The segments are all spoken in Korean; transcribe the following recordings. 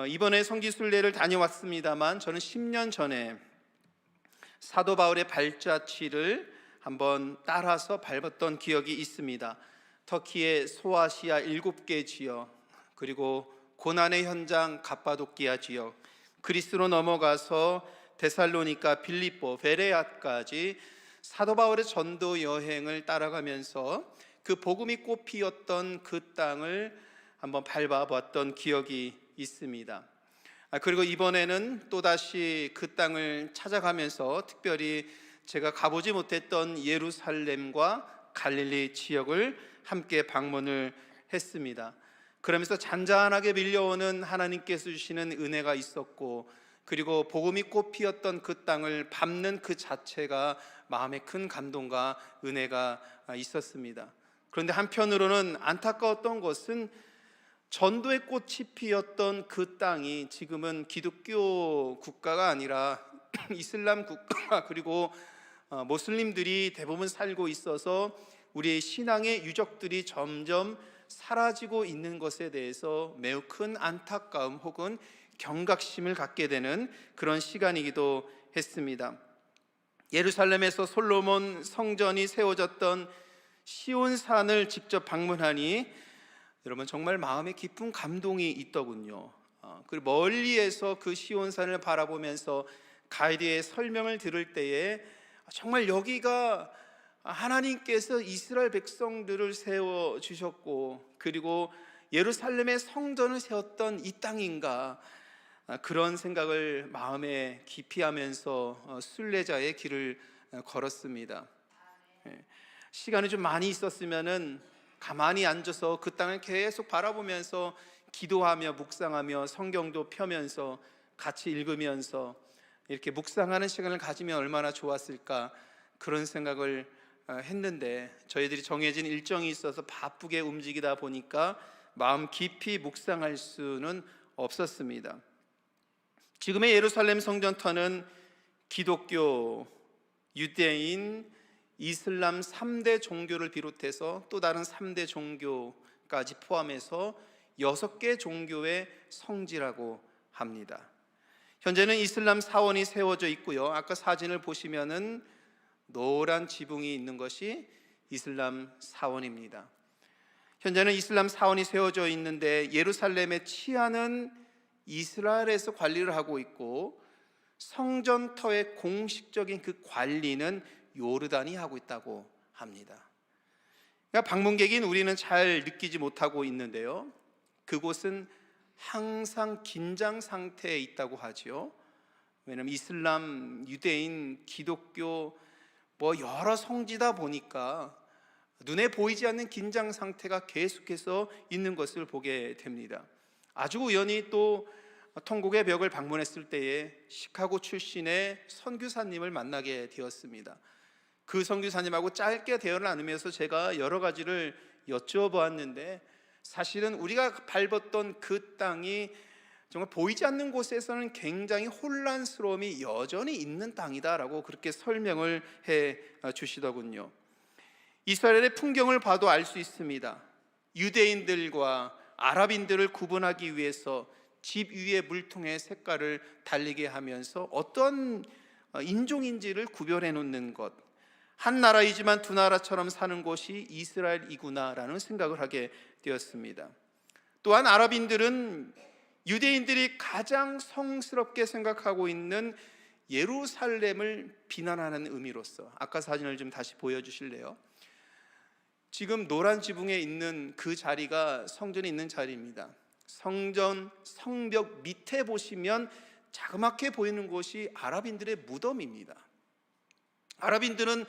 이번에 성지순례를 다녀왔습니다만 저는 10년 전에 사도 바울의 발자취를 한번 따라서 밟았던 기억이 있습니다. 터키의 소아시아 7개 지역, 그리고 고난의 현장 갑바도키아 지역, 그리스로 넘어가서 데살로니가, 빌립보, 베레아까지 사도 바울의 전도 여행을 따라가면서 그 복음이 꽃피었던 그 땅을 한번 밟아봤던 기억이 있습니다. 그리고 이번에는 또다시 그 땅을 찾아가면서 특별히 제가 가보지 못했던 예루살렘과 갈릴리 지역을 함께 방문을 했습니다. 그러면서 잔잔하게 밀려오는 하나님께서 주시는 은혜가 있었고, 그리고 복음이 꽃피었던 그 땅을 밟는 그 자체가 마음에 큰 감동과 은혜가 있었습니다. 그런데 한편으로는 안타까웠던 것은 전도의 꽃이 피었던 그 땅이 지금은 기독교 국가가 아니라 이슬람 국가, 그리고 모슬림들이 대부분 살고 있어서 우리의 신앙의 유적들이 점점 사라지고 있는 것에 대해서 매우 큰 안타까움 혹은 경각심을 갖게 되는 그런 시간이기도 했습니다. 예루살렘에서 솔로몬 성전이 세워졌던 시온산을 직접 방문하니 여러분 정말 마음에 깊은 감동이 있더군요. 그리고 멀리에서 그 시온산을 바라보면서 가이드의 설명을 들을 때에 정말 여기가 하나님께서 이스라엘 백성들을 세워주셨고, 그리고 예루살렘의 성전을 세웠던 이 땅인가, 그런 생각을 마음에 깊이 하면서 순례자의 길을 걸었습니다. 시간이 좀 많이 있었으면은 가만히 앉아서 그 땅을 계속 바라보면서 기도하며 묵상하며 성경도 펴면서 같이 읽으면서 이렇게 묵상하는 시간을 가지면 얼마나 좋았을까, 그런 생각을 했는데 저희들이 정해진 일정이 있어서 바쁘게 움직이다 보니까 마음 깊이 묵상할 수는 없었습니다. 지금의 예루살렘 성전터는 기독교, 유대인, 이슬람 3대 종교를 비롯해서 또 다른 3대 종교까지 포함해서 6개 종교의 성지라고 합니다. 현재는 이슬람 사원이 세워져 있고요. 아까 사진을 보시면은 노란 지붕이 있는 것이 이슬람 사원입니다. 현재는 이슬람 사원이 세워져 있는데 예루살렘의 치안은 이스라엘에서 관리를 하고 있고, 성전터의 공식적인 그 관리는 요르단이 하고 있다고 합니다. 그러니까 방문객인 우리는 잘 느끼지 못하고 있는데요, 그곳은 항상 긴장 상태에 있다고 하죠. 왜냐하면 이슬람, 유대인, 기독교 여러 성지다 보니까 눈에 보이지 않는 긴장 상태가 계속해서 있는 것을 보게 됩니다. 아주 우연히 또 통곡의 벽을 방문했을 때에 시카고 출신의 선교사님을 만나게 되었습니다. 그 선교사님하고 짧게 대화를 나누면서 제가 여러 가지를 여쭤보았는데, 사실은 우리가 밟았던 그 땅이 정말 보이지 않는 곳에서는 굉장히 혼란스러움이 여전히 있는 땅이다라고 그렇게 설명을 해 주시더군요. 이스라엘의 풍경을 봐도 알 수 있습니다. 유대인들과 아랍인들을 구분하기 위해서 집 위에 물통의 색깔을 달리게 하면서 어떤 인종인지를 구별해 놓는 것, 한 나라이지만 두 나라처럼 사는 곳이 이스라엘이구나라는 생각을 하게 되었습니다. 또한 아랍인들은 유대인들이 가장 성스럽게 생각하고 있는 예루살렘을 비난하는 의미로서, 아까 사진을 좀 다시 보여주실래요? 지금 노란 지붕에 있는 그 자리가 성전이 있는 자리입니다. 성전 성벽 밑에 보시면 자그맣게 보이는 곳이 아랍인들의 무덤입니다. 아랍인들은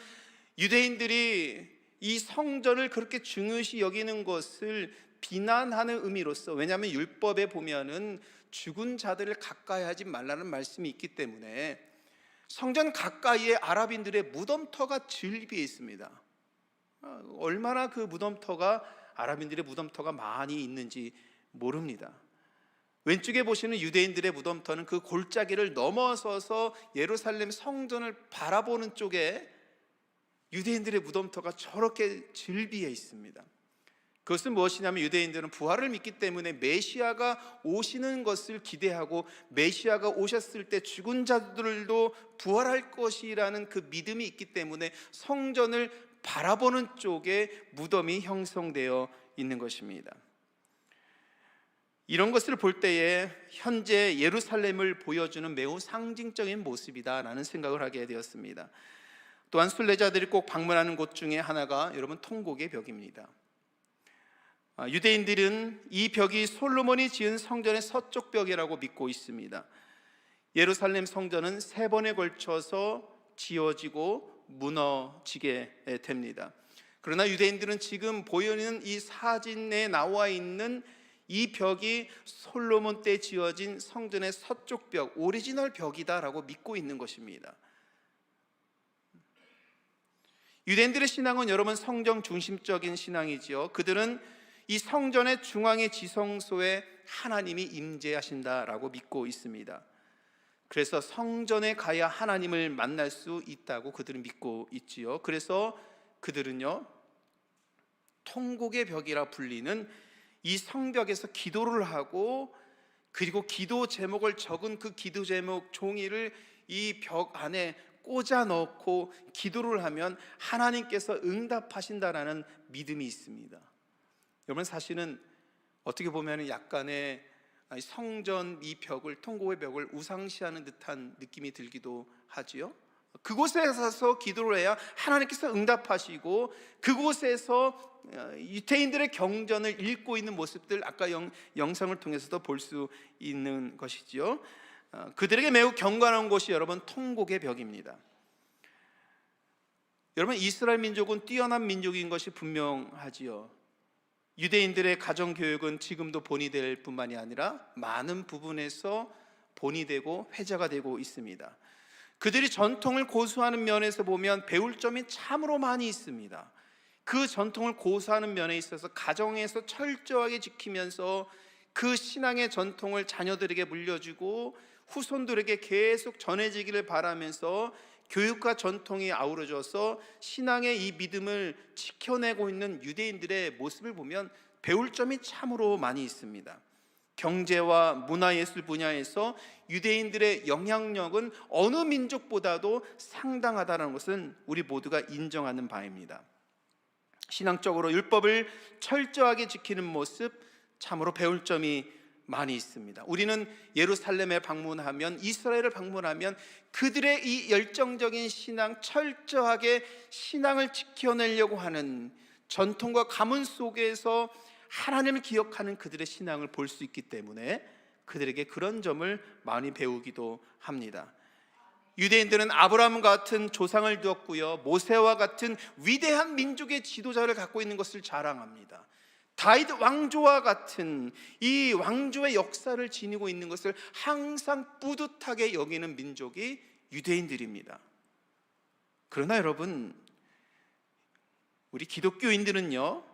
유대인들이 이 성전을 그렇게 중요시 여기는 것을 비난하는 의미로서, 왜냐하면 율법에 보면은 죽은 자들을 가까이 하지 말라는 말씀이 있기 때문에 성전 가까이에 아랍인들의 무덤터가 즐비해 있습니다. 얼마나 그 무덤터가, 아랍인들의 무덤터가 많이 있는지 모릅니다. 왼쪽에 보시는 유대인들의 무덤터는 그 골짜기를 넘어서서 예루살렘 성전을 바라보는 쪽에 유대인들의 무덤터가 저렇게 즐비해 있습니다. 그것은 무엇이냐면 유대인들은 부활을 믿기 때문에 메시아가 오시는 것을 기대하고 메시아가 오셨을 때 죽은 자들도 부활할 것이라는 그 믿음이 있기 때문에 성전을 바라보는 쪽에 무덤이 형성되어 있는 것입니다. 이런 것을 볼 때에 현재 예루살렘을 보여주는 매우 상징적인 모습이다라는 생각을 하게 되었습니다. 또한 순례자들이 꼭 방문하는 곳 중에 하나가 여러분 통곡의 벽입니다. 유대인들은 이 벽이 솔로몬이 지은 성전의 서쪽 벽이라고 믿고 있습니다. 예루살렘 성전은 3번에 걸쳐서 지어지고 무너지게 됩니다. 그러나 유대인들은 지금 보이는 이 사진에 나와 있는 이 벽이 솔로몬 때 지어진 성전의 서쪽 벽, 오리지널 벽이다라고 믿고 있는 것입니다. 유대인들의 신앙은 여러분 성경 중심적인 신앙이지요. 그들은 이 성전의 중앙의 지성소에 하나님이 임재하신다라고 믿고 있습니다. 그래서 성전에 가야 하나님을 만날 수 있다고 그들은 믿고 있지요. 그래서 그들은요, 통곡의 벽이라 불리는 이 성벽에서 기도를 하고, 그리고 기도 제목을 적은 그 기도 제목 종이를 이 벽 안에 꽂아 넣고 기도를 하면 하나님께서 응답하신다라는 믿음이 있습니다. 여러분, 사실은 어떻게 보면 약간의 성전 이 벽을, 통곡의 벽을 우상시하는 듯한 느낌이 들기도 하지요. 그곳에 가서 기도를 해야 하나님께서 응답하시고, 그곳에서 유대인들의 경전을 읽고 있는 모습들, 아까 영상을 통해서도 볼 수 있는 것이지요. 그들에게 매우 경건한 곳이 여러분 통곡의 벽입니다. 여러분, 이스라엘 민족은 뛰어난 민족인 것이 분명하지요. 유대인들의 가정교육은 지금도 본이 될 뿐만이 아니라 많은 부분에서 본이 되고 회자가 되고 있습니다. 그들이 전통을 고수하는 면에서 보면 배울 점이 참으로 많이 있습니다. 그 전통을 고수하는 면에 있어서 가정에서 철저하게 지키면서 그 신앙의 전통을 자녀들에게 물려주고 후손들에게 계속 전해지기를 바라면서 교육과 전통이 아우러져서 신앙의 이 믿음을 지켜내고 있는 유대인들의 모습을 보면 배울 점이 참으로 많이 있습니다. 경제와 문화예술 분야에서 유대인들의 영향력은 어느 민족보다도 상당하다는 것은 우리 모두가 인정하는 바입니다. 신앙적으로 율법을 철저하게 지키는 모습, 참으로 배울 점이 많이 있습니다. 우리는 예루살렘에 방문하면, 이스라엘을 방문하면 그들의 이 열정적인 신앙, 철저하게 신앙을 지켜내려고 하는 전통과 가문 속에서 하나님을 기억하는 그들의 신앙을 볼 수 있기 때문에 그들에게 그런 점을 많이 배우기도 합니다. 유대인들은 아브라함 같은 조상을 두었고요, 모세와 같은 위대한 민족의 지도자를 갖고 있는 것을 자랑합니다. 다윗 왕조와 같은 이 왕조의 역사를 지니고 있는 것을 항상 뿌듯하게 여기는 민족이 유대인들입니다. 그러나 여러분, 우리 기독교인들은요,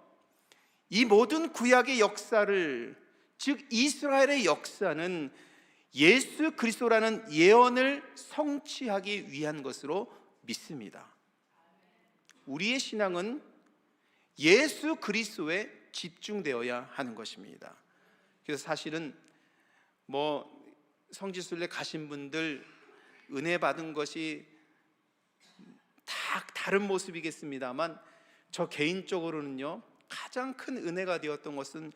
이 모든 구약의 역사를, 즉 이스라엘의 역사는 예수 그리스도라는 예언을 성취하기 위한 것으로 믿습니다. 우리의 신앙은 예수 그리스도에 집중되어야 하는 것입니다. 그래서 사실은 성지순례 가신 분들 은혜 받은 것이 다 다른 모습이겠습니다만, 저 개인적으로는요, 가장 큰 은혜가 되었던 것은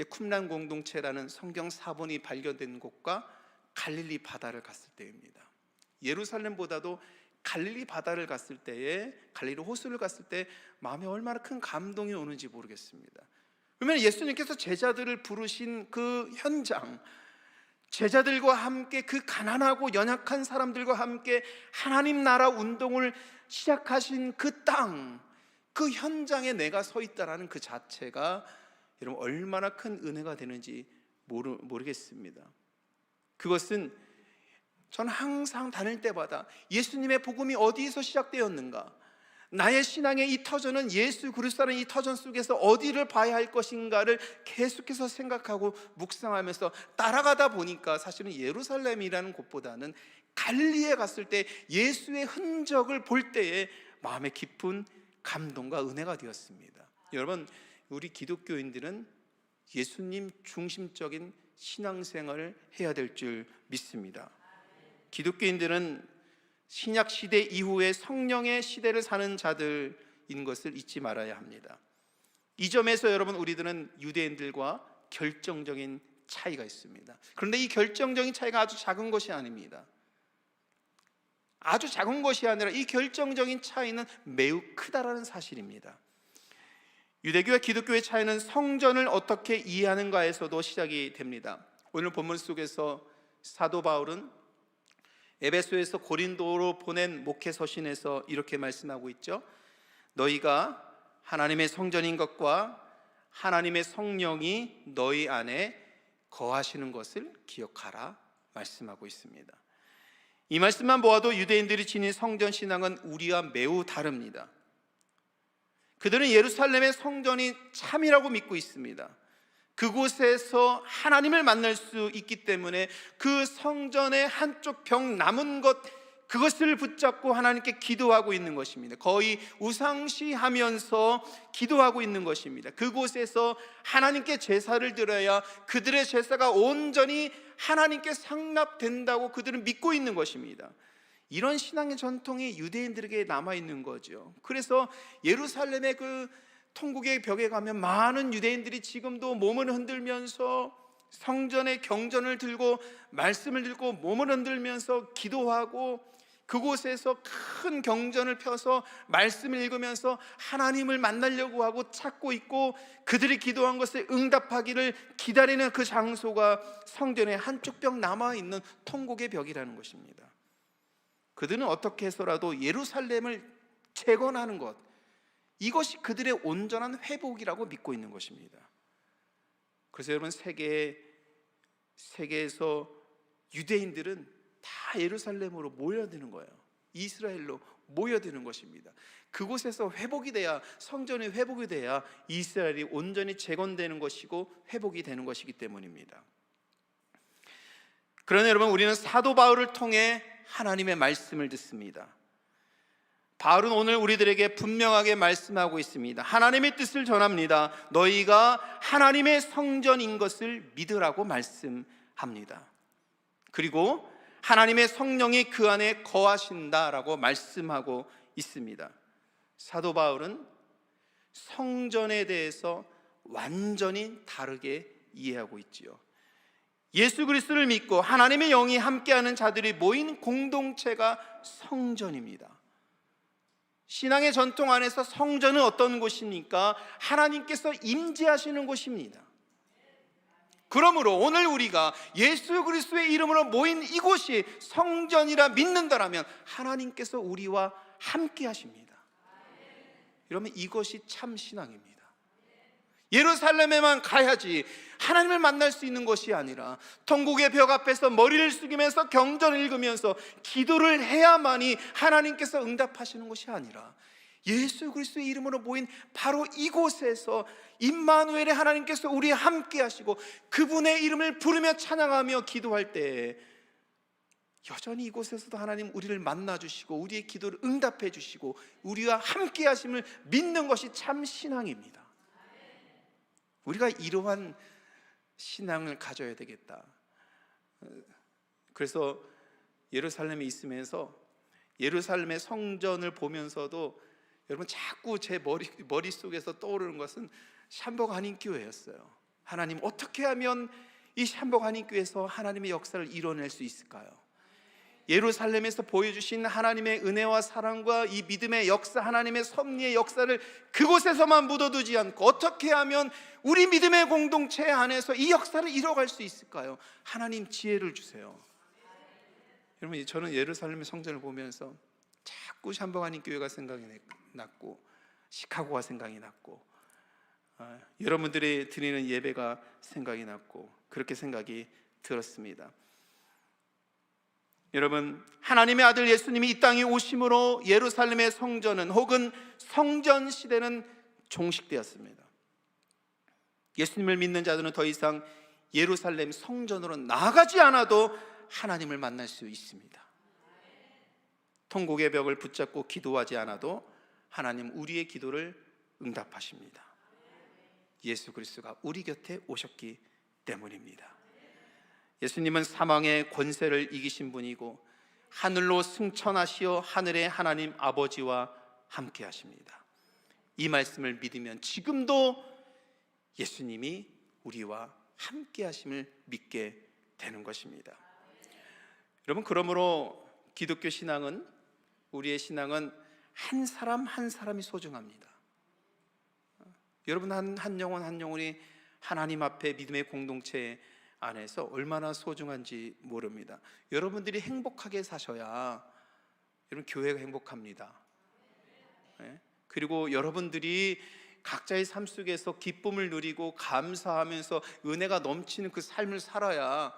쿰란 공동체라는 성경 사본이 발견된 곳과 갈릴리 바다를 갔을 때입니다. 예루살렘보다도 갈릴리 바다를 갔을 때에, 갈릴리 호수를 갔을 때 마음에 얼마나 큰 감동이 오는지 모르겠습니다. 그러면 예수님께서 제자들을 부르신 그 현장, 제자들과 함께 그 가난하고 연약한 사람들과 함께 하나님 나라 운동을 시작하신 그 땅, 그 현장에 내가 서 있다라는 그 자체가 여러분 얼마나 큰 은혜가 되는지 모르겠습니다. 그것은 저는 항상 다닐 때마다 예수님의 복음이 어디에서 시작되었는가, 나의 신앙의 이 터전은 예수 그리스도라는 이 터전 속에서 어디를 봐야 할 것인가를 계속해서 생각하고 묵상하면서 따라가다 보니까 사실은 예루살렘이라는 곳보다는 갈릴리에 갔을 때 예수의 흔적을 볼 때에 마음에 깊은 감동과 은혜가 되었습니다. 여러분, 우리 기독교인들은 예수님 중심적인 신앙생활을 해야 될 줄 믿습니다. 기독교인들은 신약 시대 이후에 성령의 시대를 사는 자들인 것을 잊지 말아야 합니다. 이 점에서 여러분, 우리들은 유대인들과 결정적인 차이가 있습니다. 그런데 이 결정적인 차이가 아주 작은 것이 아닙니다. 아주 작은 것이 아니라 이 결정적인 차이는 매우 크다라는 사실입니다. 유대교와 기독교의 차이는 성전을 어떻게 이해하는가에서도 시작이 됩니다. 오늘 본문 속에서 사도 바울은 에베소에서 고린도로 보낸 목회 서신에서 이렇게 말씀하고 있죠. 너희가 하나님의 성전인 것과 하나님의 성령이 너희 안에 거하시는 것을 기억하라 말씀하고 있습니다. 이 말씀만 보아도 유대인들이 지닌 성전 신앙은 우리와 매우 다릅니다. 그들은 예루살렘의 성전이 참이라고 믿고 있습니다. 그곳에서 하나님을 만날 수 있기 때문에 그 성전의 한쪽 벽 남은 것, 그것을 붙잡고 하나님께 기도하고 있는 것입니다. 거의 우상시하면서 기도하고 있는 것입니다. 그곳에서 하나님께 제사를 드려야 그들의 제사가 온전히 하나님께 상납된다고 그들은 믿고 있는 것입니다. 이런 신앙의 전통이 유대인들에게 남아있는 거죠. 그래서 예루살렘의 그 통곡의 벽에 가면 많은 유대인들이 지금도 몸을 흔들면서 성전의 경전을 들고 말씀을 들고 몸을 흔들면서 기도하고, 그곳에서 큰 경전을 펴서 말씀을 읽으면서 하나님을 만나려고 하고 찾고 있고, 그들이 기도한 것에 응답하기를 기다리는 그 장소가 성전의 한쪽 벽 남아있는 통곡의 벽이라는 것입니다. 그들은 어떻게 해서라도 예루살렘을 재건하는 것, 이것이 그들의 온전한 회복이라고 믿고 있는 것입니다. 그래서 여러분, 세계에서 유대인들은 다 예루살렘으로 모여드는 거예요. 이스라엘로 모여드는 것입니다. 그곳에서 회복이 돼야, 성전이 회복이 돼야 이스라엘이 온전히 재건되는 것이고 회복이 되는 것이기 때문입니다. 그러나 여러분, 우리는 사도 바울을 통해 하나님의 말씀을 듣습니다. 바울은 오늘 우리들에게 분명하게 말씀하고 있습니다. 하나님의 뜻을 전합니다. 너희가 하나님의 성전인 것을 믿으라고 말씀합니다. 그리고 하나님의 성령이 그 안에 거하신다라고 말씀하고 있습니다. 사도 바울은 성전에 대해서 완전히 다르게 이해하고 있지요. 예수 그리스도를 믿고 하나님의 영이 함께하는 자들이 모인 공동체가 성전입니다. 신앙의 전통 안에서 성전은 어떤 곳입니까? 하나님께서 임재하시는 곳입니다. 그러므로 오늘 우리가 예수 그리스도의 이름으로 모인 이곳이 성전이라 믿는다라면 하나님께서 우리와 함께 하십니다. 이러면 이것이 참 신앙입니다. 예루살렘에만 가야지 하나님을 만날 수 있는 것이 아니라 통곡의 벽 앞에서 머리를 숙이면서 경전을 읽으면서 기도를 해야만이 하나님께서 응답하시는 것이 아니라 예수 그리스도의 이름으로 모인 바로 이곳에서 임마누엘의 하나님께서 우리와 함께 하시고 그분의 이름을 부르며 찬양하며 기도할 때 여전히 이곳에서도 하나님 우리를 만나 주시고 우리의 기도를 응답해 주시고 우리와 함께 하심을 믿는 것이 참 신앙입니다. 우리가 이러한 신앙을 가져야 되겠다. 그래서 예루살렘에 있으면서 예루살렘의 성전을 보면서도 여러분, 자꾸 제 머릿속에서 떠오르는 것은 샴복 한인교회였어요. 하나님, 어떻게 하면 이 샴복 한인교회에서 하나님의 역사를 이뤄낼 수 있을까요? 예루살렘에서 보여주신 하나님의 은혜와 사랑과 이 믿음의 역사, 하나님의 섭리의 역사를 그곳에서만 묻어두지 않고 어떻게 하면 우리 믿음의 공동체 안에서 이 역사를 이뤄갈 수 있을까요? 하나님, 지혜를 주세요. 여러분, 저는 예루살렘의 성전을 보면서 자꾸 샴복 한인교회가 생각이 났고 시카고가 생각이 났고 여러분들이 드리는 예배가 생각이 났고 그렇게 생각이 들었습니다. 여러분, 하나님의 아들 예수님이 이 땅에 오심으로 예루살렘의 성전은 혹은 성전 시대는 종식되었습니다. 예수님을 믿는 자들은 더 이상 예루살렘 성전으로 나아가지 않아도 하나님을 만날 수 있습니다. 통곡의 벽을 붙잡고 기도하지 않아도 하나님 우리의 기도를 응답하십니다. 예수 그리스도가 우리 곁에 오셨기 때문입니다. 예수님은 사망의 권세를 이기신 분이고 하늘로 승천하시어 하늘의 하나님 아버지와 함께 하십니다. 이 말씀을 믿으면 지금도 예수님이 우리와 함께 하심을 믿게 되는 것입니다. 여러분, 그러므로 기독교 신앙은, 우리의 신앙은 한 사람 한 사람이 소중합니다. 여러분, 한 영혼 한 영혼이 하나님 앞에 믿음의 공동체 안에서 얼마나 소중한지 모릅니다. 여러분들이 행복하게 사셔야 여러분 교회가 행복합니다. 네? 그리고 여러분들이 각자의 삶 속에서 기쁨을 누리고 감사하면서 은혜가 넘치는 그 삶을 살아야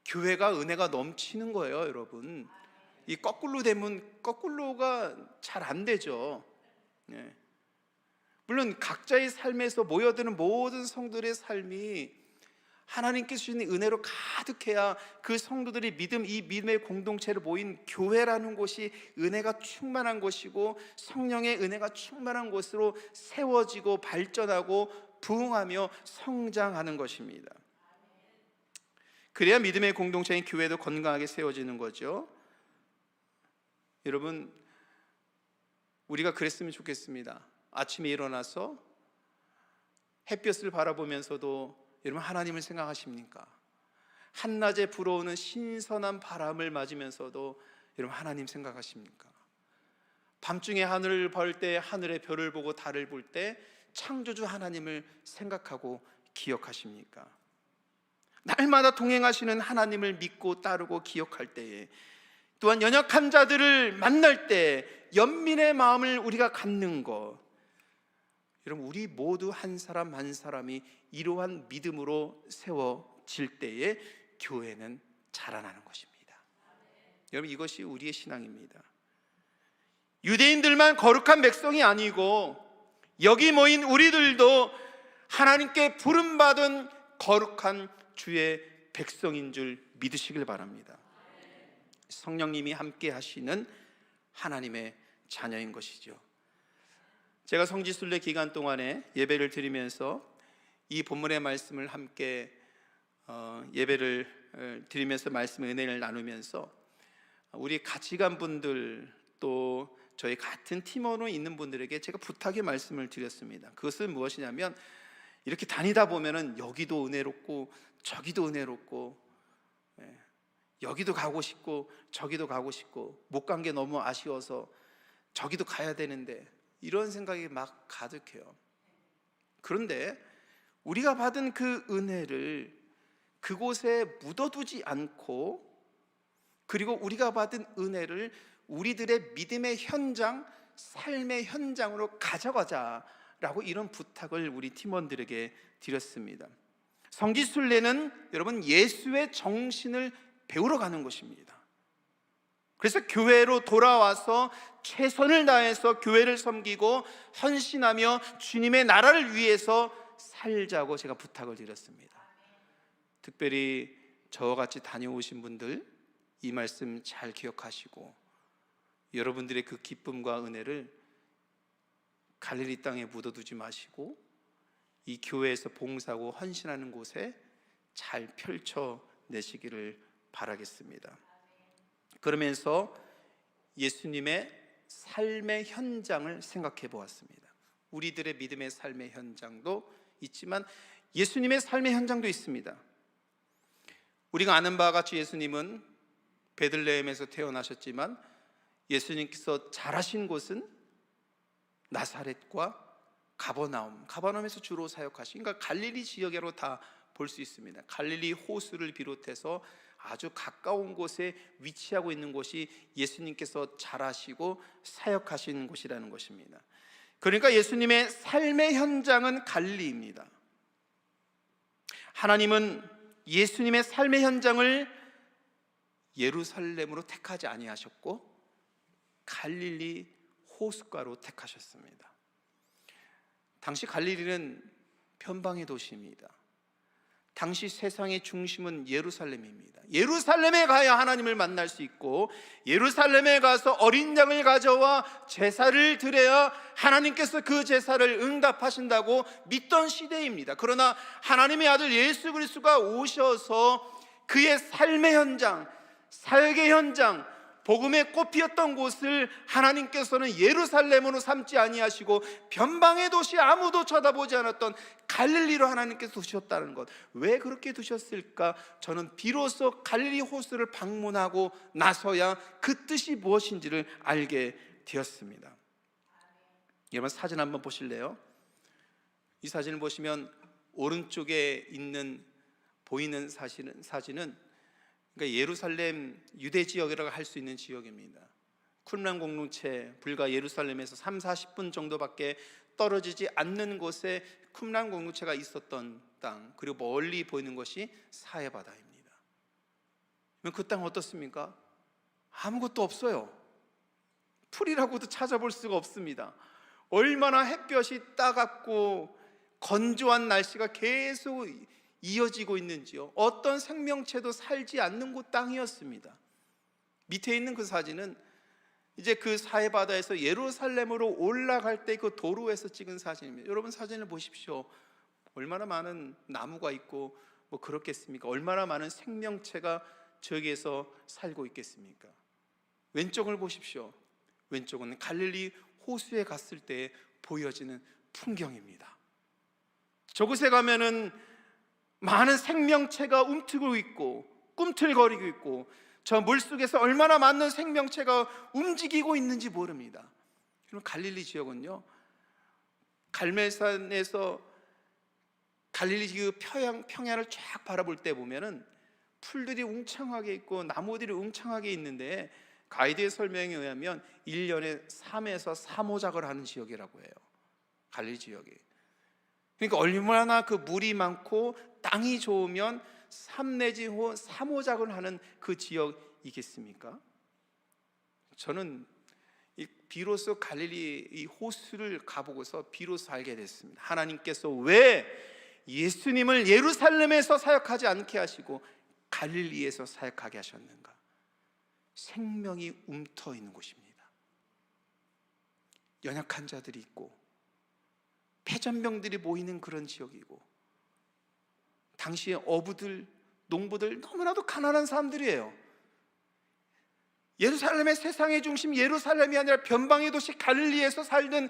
교회가 은혜가 넘치는 거예요. 여러분, 이 거꾸로 되면 거꾸로가 잘 안 되죠. 네. 물론 각자의 삶에서 모여드는 모든 성도들의 삶이 하나님께서 주시는 은혜로 가득해야 그 성도들이 이 믿음의 공동체로 모인 교회라는 곳이 은혜가 충만한 곳이고 성령의 은혜가 충만한 곳으로 세워지고 발전하고 부흥하며 성장하는 것입니다. 그래야 믿음의 공동체인 교회도 건강하게 세워지는 거죠. 여러분, 우리가 그랬으면 좋겠습니다. 아침에 일어나서 햇볕을 바라보면서도 여러분 하나님을 생각하십니까? 한낮에 불어오는 신선한 바람을 맞으면서도 여러분 하나님 생각하십니까? 밤중에 하늘을 볼 때, 하늘의 별을 보고 달을 볼 때 창조주 하나님을 생각하고 기억하십니까? 날마다 동행하시는 하나님을 믿고 따르고 기억할 때에, 또한 연약한 자들을 만날 때 연민의 마음을 우리가 갖는 것, 여러분, 우리 모두 한 사람 한 사람이 이러한 믿음으로 세워질 때에 교회는 자라나는 것입니다. 여러분, 이것이 우리의 신앙입니다. 유대인들만 거룩한 백성이 아니고 여기 모인 우리들도 하나님께 부름받은 거룩한 주의 백성인 줄 믿으시길 바랍니다. 성령님이 함께 하시는 하나님의 자녀인 것이죠. 제가 성지순례 기간 동안에 예배를 드리면서 이 본문의 말씀을 함께 예배를 드리면서 말씀의 은혜를 나누면서 우리 같이 간 분들, 또 저희 같은 팀원으로 있는 분들에게 제가 부탁의 말씀을 드렸습니다. 그것은 무엇이냐면, 이렇게 다니다 보면은 여기도 은혜롭고 저기도 은혜롭고, 여기도 가고 싶고 저기도 가고 싶고, 못 간 게 너무 아쉬워서 저기도 가야 되는데, 이런 생각이 막 가득해요. 그런데 우리가 받은 그 은혜를 그곳에 묻어두지 않고, 그리고 우리가 받은 은혜를 우리들의 믿음의 현장, 삶의 현장으로 가져가자라고 이런 부탁을 우리 팀원들에게 드렸습니다. 성지순례는 여러분 예수의 정신을 배우러 가는 것입니다. 그래서 교회로 돌아와서 최선을 다해서 교회를 섬기고 헌신하며 주님의 나라를 위해서 살자고 제가 부탁을 드렸습니다. 특별히 저와 같이 다녀오신 분들, 이 말씀 잘 기억하시고 여러분들의 그 기쁨과 은혜를 갈릴리 땅에 묻어두지 마시고 이 교회에서 봉사하고 헌신하는 곳에 잘 펼쳐내시기를 바라겠습니다. 그러면서 예수님의 삶의 현장을 생각해 보았습니다. 우리들의 믿음의 삶의 현장도 있지만 예수님의 삶의 현장도 있습니다. 우리가 아는 바와 같이 예수님은 베들레헴에서 태어나셨지만 예수님께서 자라신 곳은 나사렛과 가버나움에서 주로 사역하신, 그러니까 갈릴리 지역으로 다 볼 수 있습니다. 갈릴리 호수를 비롯해서 아주 가까운 곳에 위치하고 있는 곳이 예수님께서 자라시고 사역하시는 곳이라는 것입니다. 그러니까 예수님의 삶의 현장은 갈릴리입니다. 하나님은 예수님의 삶의 현장을 예루살렘으로 택하지 아니하셨고 갈릴리 호숫가로 택하셨습니다. 당시 갈릴리는 변방의 도시입니다. 당시 세상의 중심은 예루살렘입니다. 예루살렘에 가야 하나님을 만날 수 있고, 예루살렘에 가서 어린 양을 가져와 제사를 드려야 하나님께서 그 제사를 응답하신다고 믿던 시대입니다. 그러나 하나님의 아들 예수 그리스도가 오셔서 그의 삶의 현장, 사역의 현장, 복음의 꽃 피었던 곳을 하나님께서는 예루살렘으로 삼지 아니하시고 변방의 도시, 아무도 쳐다보지 않았던 갈릴리로 하나님께서 두셨다는 것. 왜 그렇게 두셨을까? 저는 비로소 갈릴리 호수를 방문하고 나서야 그 뜻이 무엇인지를 알게 되었습니다. 여러분, 사진 한번 보실래요? 이 사진을 보시면 오른쪽에 보이는 사진은 그러니까 예루살렘 유대 지역이라고 할 수 있는 지역입니다. 쿰란 공동체, 불과 예루살렘에서 30-40분 정도밖에 떨어지지 않는 곳에 쿰란 공동체가 있었던 땅, 그리고 멀리 보이는 것이 사해바다입니다. 그 땅 어떻습니까? 아무것도 없어요. 풀이라고도 찾아볼 수가 없습니다. 얼마나 햇볕이 따갑고 건조한 날씨가 계속 이어지고 있는지요. 어떤 생명체도 살지 않는 곳 땅이었습니다. 밑에 있는 그 사진은 이제 그 사해바다에서 예루살렘으로 올라갈 때 그 도로에서 찍은 사진입니다. 여러분, 사진을 보십시오. 얼마나 많은 나무가 있고 뭐 그렇겠습니까? 얼마나 많은 생명체가 저기에서 살고 있겠습니까? 왼쪽을 보십시오. 왼쪽은 갈릴리 호수에 갔을 때 보여지는 풍경입니다. 저곳에 가면은 많은 생명체가 움트고 있고 꿈틀거리고 있고, 저 물속에서 얼마나 많은 생명체가 움직이고 있는지 모릅니다. 그럼 갈릴리 지역은요, 갈멜산에서 갈릴리 그 평야를 쫙 바라볼 때 보면은 풀들이 웅창하게 있고 나무들이 웅창하게 있는데, 가이드의 설명에 의하면 1년에 3에서 3호작을 하는 지역이라고 해요. 갈릴리 지역이. 그러니까 얼마나 그 물이 많고 땅이 좋으면 3 내지 3호작을 하는 그 지역이겠습니까? 저는 비로소 갈릴리 이 호수를 가보고서 비로소 알게 됐습니다. 하나님께서 왜 예수님을 예루살렘에서 사역하지 않게 하시고 갈릴리에서 사역하게 하셨는가? 생명이 움터 있는 곳입니다. 연약한 자들이 있고 폐전병들이 모이는 그런 지역이고, 당시에 어부들, 농부들 너무나도 가난한 사람들이에요. 예루살렘의 세상의 중심 예루살렘이 아니라 변방의 도시 갈릴리에서 살던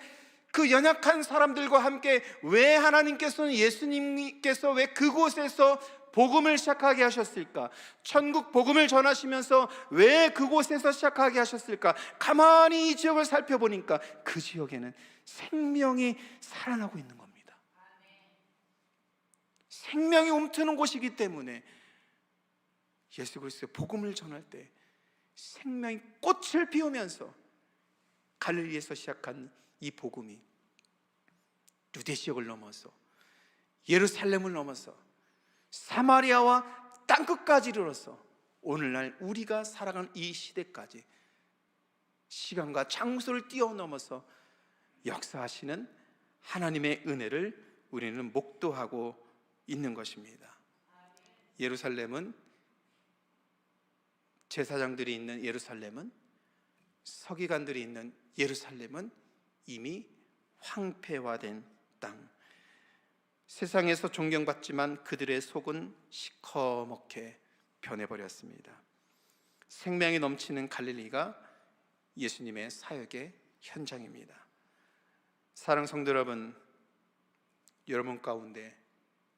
그 연약한 사람들과 함께 왜 하나님께서는, 예수님께서 왜 그곳에서 복음을 시작하게 하셨을까? 천국 복음을 전하시면서 왜 그곳에서 시작하게 하셨을까? 가만히 이 지역을 살펴보니까 그 지역에는 생명이 살아나고 있는 겁니다. 생명이 움트는 곳이기 때문에 예수 그리스도의 복음을 전할 때 생명이 꽃을 피우면서 갈릴리에서 시작한 이 복음이 유대 지역을 넘어서 예루살렘을 넘어서 사마리아와 땅끝까지 이르러서 오늘날 우리가 살아가는 이 시대까지 시간과 장소를 뛰어넘어서 역사하시는 하나님의 은혜를 우리는 목도하고 있는 것입니다. 예루살렘은, 제사장들이 있는 예루살렘은, 서기관들이 있는 예루살렘은 이미 황폐화된 땅, 세상에서 존경받지만 그들의 속은 시커멓게 변해버렸습니다. 생명이 넘치는 갈릴리가 예수님의 사역의 현장입니다. 사랑하는 성도 여러분, 여러분 가운데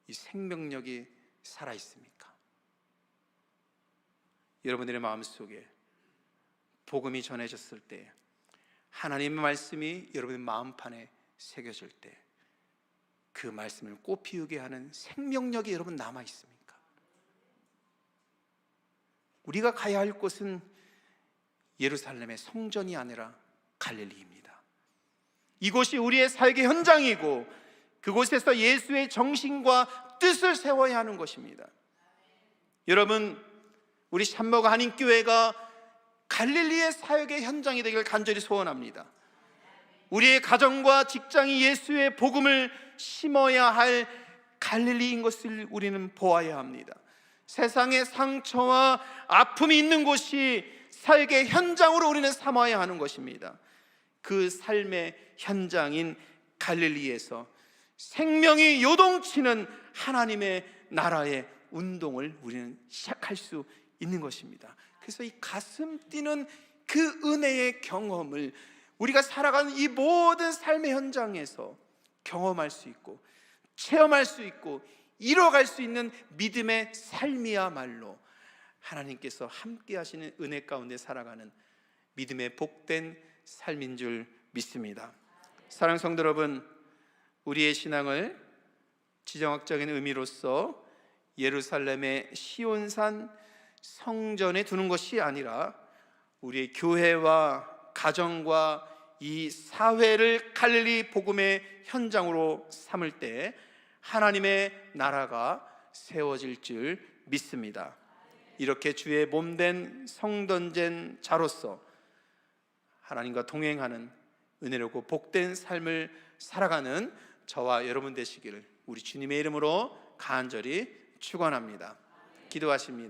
이 생명력이 살아있습니까? 여러분들의 마음속에 복음이 전해졌을 때, 하나님의 말씀이 여러분의 마음판에 새겨질 때 그 말씀을 꽃피우게 하는 생명력이 여러분 남아있습니까? 우리가 가야 할 곳은 예루살렘의 성전이 아니라 갈릴리입니다. 이곳이 우리의 사역의 현장이고 그곳에서 예수의 정신과 뜻을 세워야 하는 것입니다. 여러분, 우리 샴머가 한인교회가 갈릴리의 사역의 현장이 되길 간절히 소원합니다. 우리의 가정과 직장이 예수의 복음을 심어야 할 갈릴리인 것을 우리는 보아야 합니다. 세상에 상처와 아픔이 있는 곳이 삶의 현장으로 우리는 삼아야 하는 것입니다. 그 삶의 현장인 갈릴리에서 생명이 요동치는 하나님의 나라의 운동을 우리는 시작할 수 있는 것입니다. 그래서 이 가슴 뛰는 그 은혜의 경험을 우리가 살아가는 이 모든 삶의 현장에서 경험할 수 있고 체험할 수 있고 이뤄갈 수 있는 믿음의 삶이야말로 하나님께서 함께 하시는 은혜 가운데 살아가는 믿음의 복된 삶인 줄 믿습니다. 사랑하는 성도 여러분, 우리의 신앙을 지정학적인 의미로서 예루살렘의 시온산 성전에 두는 것이 아니라 우리의 교회와 가정과 이 사회를 갈릴리 복음의 현장으로 삼을 때 하나님의 나라가 세워질 줄 믿습니다. 이렇게 주의 몸된 성전된 자로서 하나님과 동행하는 은혜롭고 복된 삶을 살아가는 저와 여러분 되시기를 우리 주님의 이름으로 간절히 축원합니다. 기도하십니다.